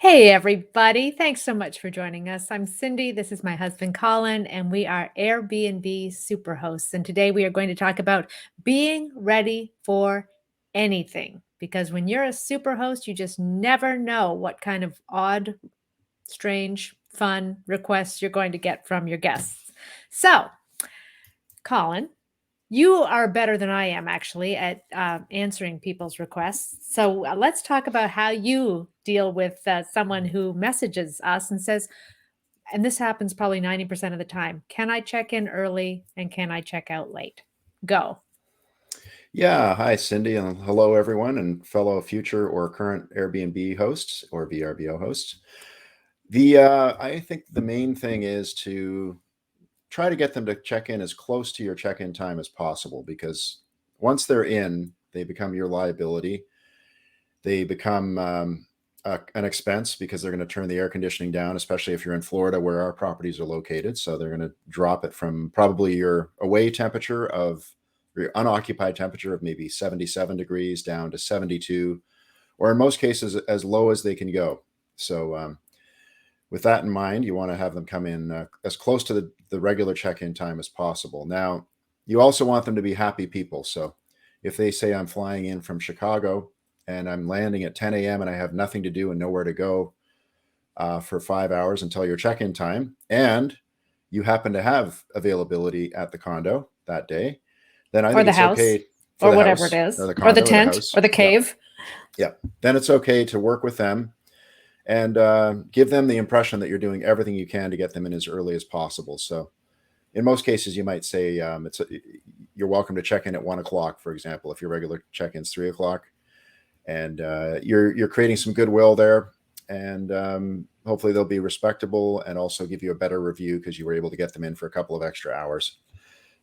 Hey, everybody. Thanks so much for joining us. I'm Cindy. This is my husband, Colin, and we are Airbnb superhosts. And today we are going to talk about being ready for anything. Because when you're a superhost, you just never know what kind of odd, strange, fun requests you're going to get from your guests. So, Colin, you are better than I am actually at answering people's requests. So let's talk about how you deal with someone who messages us and says, and this happens probably 90% of the time, can I check in early and can I check out late? Go. Yeah, hi Cindy, and hello everyone, and fellow future or current Airbnb hosts or VRBO hosts. I think the main thing is to try to get them to check in as close to your check-in time as possible, because once they're in, they become your liability. They become an expense because they're going to turn the air conditioning down, especially if you're in Florida where our properties are located. So they're going to drop it from probably your away temperature of your unoccupied temperature of maybe 77 degrees down to 72, or in most cases, as low as they can go. So with that in mind, you want to have them come in as close to the regular check-in time as possible. Now, you also want them to be happy people. So if they say I'm flying in from Chicago and I'm landing at 10 a.m. and I have nothing to do and nowhere to go for 5 hours until your check-in time, and you happen to have availability at the condo that day, then I Or think the it's house okay for or the whatever it house is, or the or the condo or the tent or house. the Yeah. cave. Yeah. Then it's okay to work with them and give them the impression that you're doing everything you can to get them in as early as possible. So in most cases, you might say you're welcome to check in at 1 o'clock, for example, if your regular check-in's 3 o'clock, and you're creating some goodwill there, and hopefully they'll be respectable and also give you a better review because you were able to get them in for a couple of extra hours.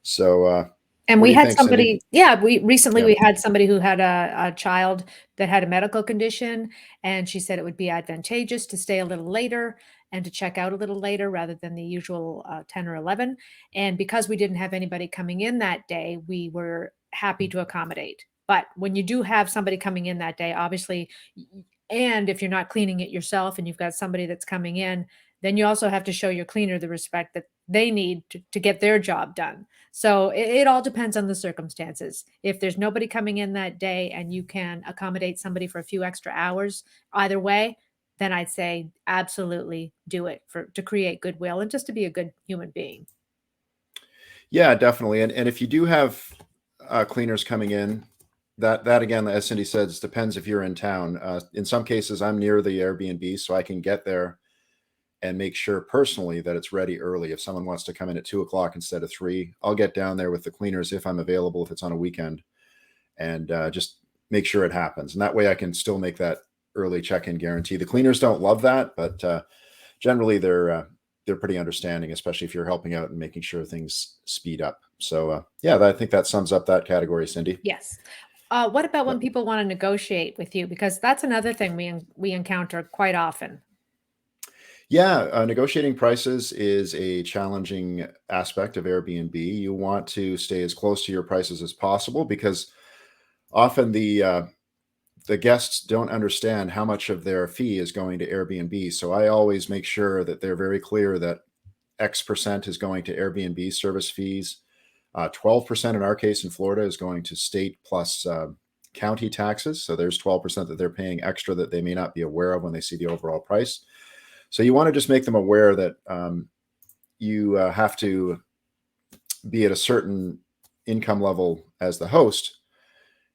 So And what we do you had think, Cindy? somebody, yeah, we recently Yeah. we had somebody who had a child that had a medical condition, and she said it would be advantageous to stay a little later and to check out a little later rather than the usual 10 or 11. And because we didn't have anybody coming in that day, we were happy to accommodate. But when you do have somebody coming in that day, obviously, and if you're not cleaning it yourself and you've got somebody that's coming in, then you also have to show your cleaner the respect that they need to get their job done. So it all depends on the circumstances. If there's nobody coming in that day and you can accommodate somebody for a few extra hours, either way, then I'd say absolutely do it for to create goodwill and just to be a good human being. Yeah, definitely. And if you do have cleaners coming in, that again, as Cindy says, depends if you're in town. In some cases, I'm near the Airbnb, so I can get there and make sure personally that it's ready early. If someone wants to come in at 2 o'clock instead of 3, I'll get down there with the cleaners if I'm available, if it's on a weekend, and just make sure it happens. And that way I can still make that early check-in guarantee. The cleaners don't love that, but generally they're pretty understanding, especially if you're helping out and making sure things speed up. So yeah, I think that sums up that category, Cindy. Yes. What about Yeah. when people want to negotiate with you? Because that's another thing we encounter quite often. Yeah, negotiating prices is a challenging aspect of Airbnb. You want to stay as close to your prices as possible because often the guests don't understand how much of their fee is going to Airbnb. So I always make sure that they're very clear that X percent is going to Airbnb service fees. 12% in our case in Florida is going to state plus county taxes. So there's 12% that they're paying extra that they may not be aware of when they see the overall price. So you want to just make them aware that you have to be at a certain income level as the host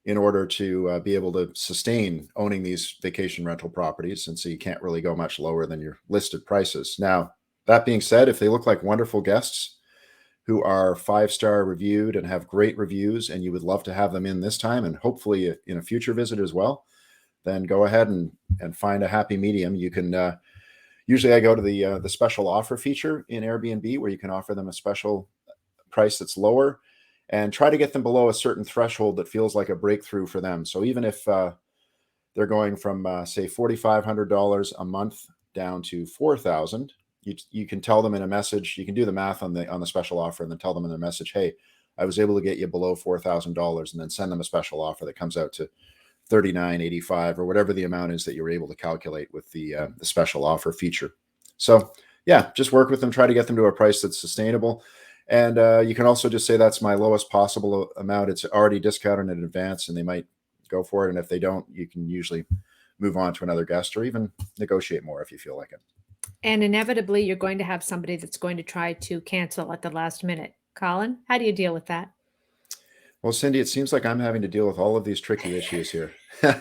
in order to be able to sustain owning these vacation rental properties. And so you can't really go much lower than your listed prices. Now, that being said, if they look like wonderful guests who are 5-star reviewed and have great reviews, and you would love to have them in this time and hopefully in a future visit as well, then go ahead and find a happy medium. You can usually I go to the special offer feature in Airbnb where you can offer them a special price that's lower and try to get them below a certain threshold that feels like a breakthrough for them. So even if they're going from say $4,500 a month down to 4,000, you can tell them in a message. You can do the math on the special offer and then tell them in their message, "Hey, I was able to get you below $4,000," and then send them a special offer that comes out to $39.85 or whatever the amount is that you're able to calculate with the special offer feature. So yeah, just work with them, try to get them to a price that's sustainable. And you can also just say that's my lowest possible amount. It's already discounted in advance, and they might go for it. And if they don't, you can usually move on to another guest or even negotiate more if you feel like it. And inevitably, you're going to have somebody that's going to try to cancel at the last minute. Colin, how do you deal with that? Well, Cindy, it seems like I'm having to deal with all of these tricky issues here. You're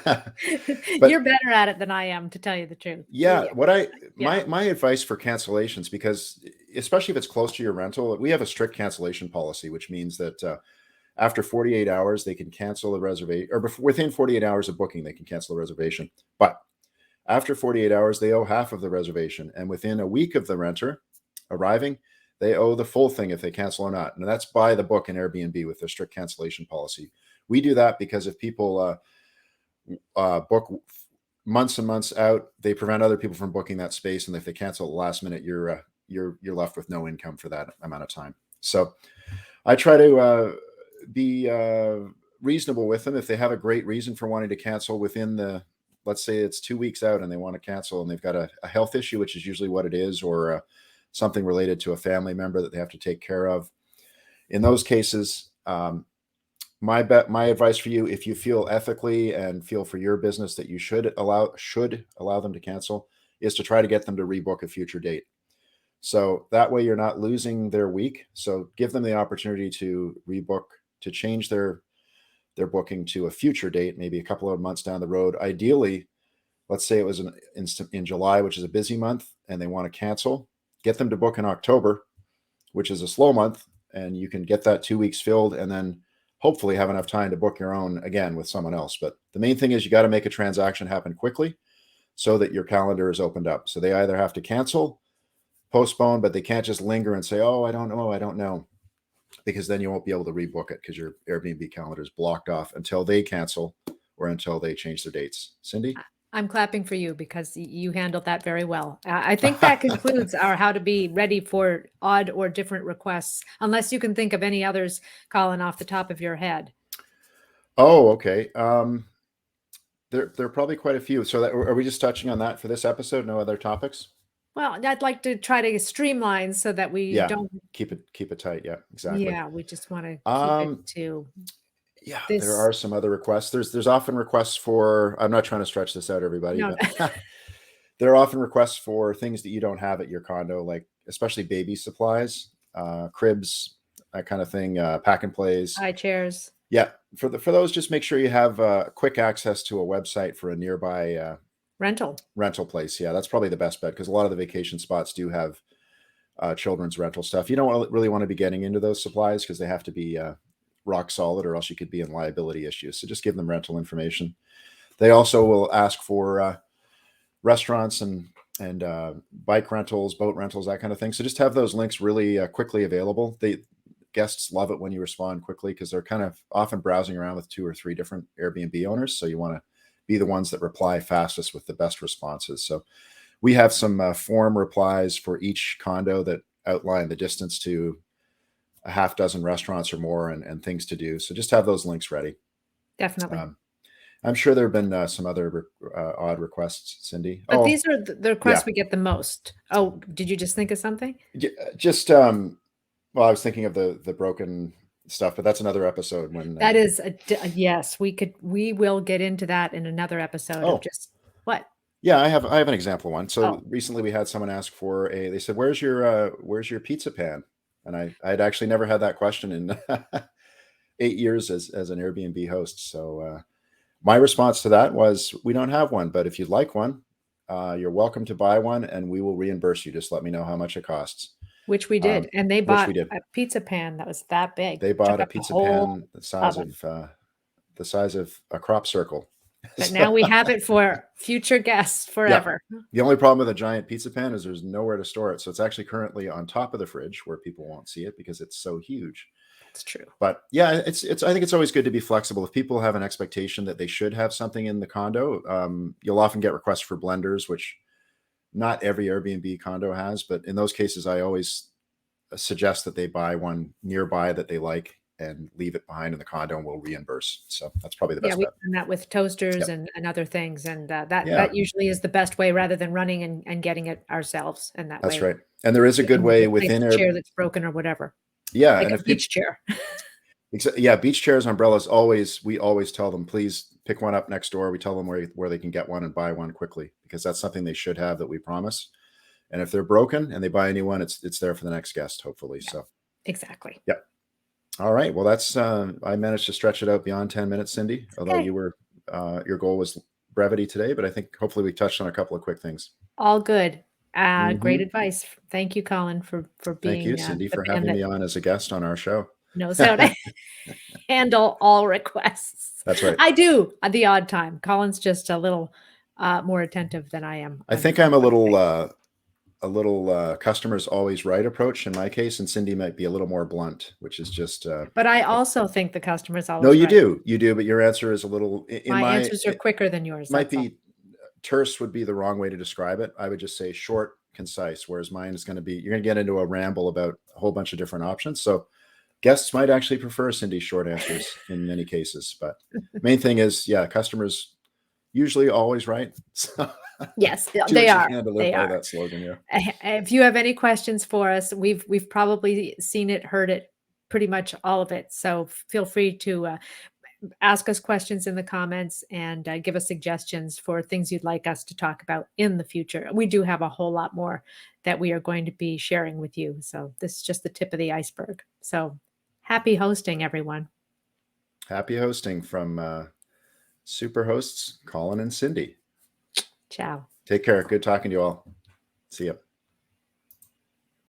But better at it than I am, to tell you the truth. yeah, what I Yeah. my advice for cancellations, because especially if it's close to your rental, we have a strict cancellation policy, which means that after 48 hours they can cancel the reservation, or within 48 hours of booking they can cancel the reservation. But after 48 hours they owe half of the reservation, and within a week of the renter arriving, they owe the full thing if they cancel or not. And that's by the book in Airbnb with their strict cancellation policy. We do that because if people book months and months out, they prevent other people from booking that space, and if they cancel at the last minute, you're left with no income for that amount of time. So I try to be reasonable with them. If they have a great reason for wanting to cancel within let's say it's 2 weeks out and they want to cancel and they've got a health issue, which is usually what it is, or something related to a family member that they have to take care of. In those cases, my advice for you, if you feel ethically and feel for your business that you should allow them to cancel, is to try to get them to rebook a future date. So that way you're not losing their week. So give them the opportunity to rebook, to change their booking to a future date, maybe a couple of months down the road. Ideally, let's say it was in July, which is a busy month, and they want to cancel, get them to book in October, which is a slow month, and you can get that 2 weeks filled, and then hopefully have enough time to book your own again with someone else. But the main thing is you got to make a transaction happen quickly so that your calendar is opened up. So they either have to cancel, postpone, but they can't just linger and say, oh, I don't know, because then you won't be able to rebook it because your Airbnb calendar is blocked off until they cancel or until they change their dates. Cindy? I'm clapping for you because you handled that very well. I think that concludes our how to be ready for odd or different requests, unless you can think of any others, Colin, off the top of your head. Oh, okay. There are probably quite a few. So are we just touching on that for this episode? No other topics? Well, I'd like to try to streamline so that we Yeah, don't, keep it tight. Yeah, exactly. yeah, we just want to keep it Um, to yeah, there this. are some other requests. There's often requests for. I'm not trying to stretch this out, everybody, No, but there are often requests for things that you don't have at your condo, like especially baby supplies, cribs, that kind of thing, pack and plays. high chairs, Yeah, for those, just make sure you have quick access to a website for a nearby rental. rental place. Yeah, that's probably the best bet because a lot of the vacation spots do have children's rental stuff. You don't really want to be getting into those supplies because they have to be rock solid, or else you could be in liability issues. So just give them rental information. They also will ask for restaurants and bike rentals, boat rentals, that kind of thing. So just have those links really quickly available. Guests love it when you respond quickly because they're kind of often browsing around with 2 or 3 different Airbnb owners. So you want to be the ones that reply fastest with the best responses. So we have some form replies for each condo that outline the distance to a half dozen restaurants or more, and things to do. So just have those links ready. Definitely. Um, I'm sure there have been some other odd requests, Cindy. But Oh, these are the yeah. requests we get the most. Oh, did you just think of something? Just well, I was thinking of the broken stuff, but that's another episode when That is yes, we will get into that in another episode of oh, just what? yeah, I have an example one. So Oh, recently we had someone ask for they said, where's your pizza pan? And I'd actually never had that question in 8 years as an Airbnb host. So my response to that was, we don't have one, but if you'd like one, you're welcome to buy one, and we will reimburse you. Just let me know how much it costs. which we did. And they Which we bought did. a pizza pan that was that big. They bought Took a up the pizza whole pan oven. the size of a crop circle. But now we have it for future guests Yeah. forever. The only problem with a giant pizza pan is there's nowhere to store it. So it's actually currently on top of the fridge where people won't see it because it's so huge. That's true. But yeah, I think it's always good to be flexible. If people have an expectation that they should have something in the condo, you'll often get requests for blenders, which not every Airbnb condo has. But in those cases, I always suggest that they buy one nearby that they like, and leave it behind in the condo, and we'll reimburse. So that's probably the Yeah, best we've bet. done that with toasters Yep. and other things, and, that Yeah, that usually is the best way rather than running and getting it ourselves, and that that's way right. And there is a we good can way replace within the Air. chair that's broken or whatever, Yeah, like and a if people, beach chair. yeah, beach chairs, umbrellas, always, we always tell them, please pick one up next door. We tell them where they can get one and buy one quickly, because that's something they should have that we promise. And if they're broken and they buy a new one, it's there for the next guest, hopefully. Yeah, So, exactly. yeah. All right. Well, that's I managed to stretch it out beyond 10 minutes, Cindy. Although Okay, you were your goal was brevity today, but I think hopefully we touched on a couple of quick things. all good. Great Hmm. advice. Thank you, Colin, for Thank you, being, Cindy, the for man having that me on as a guest on our show. knows how to handle all requests. That's right. I do at the odd time. Colin's just a little, more attentive than I am, I think I'm a little unfortunately. customers always right approach in my case, and Cindy might be a little more blunt, which is just But I also think the customer's no, always right. you do, but your answer is a little in My my answers are it quicker than yours, might that's all. be terse would be the wrong way to describe it. I would just say short, concise, whereas mine is going to be you're going to get into a ramble about a whole bunch of different options. So guests might actually prefer Cindy's short answers in many cases, but main thing is, yeah, customers usually always right. So Yes, do they what you are, can to live they by are. that slogan. Yeah. If you have any questions for us, we've probably seen it, heard it, pretty much all of it, so feel free to, ask us questions in the comments and, give us suggestions for things you'd like us to talk about in the future. We do have a whole lot more that we are going to be sharing with you, so this is just the tip of the iceberg. So, happy hosting, everyone. Happy hosting from super hosts Colin and Cindy. Ciao. Take care. Good talking to you all. See ya.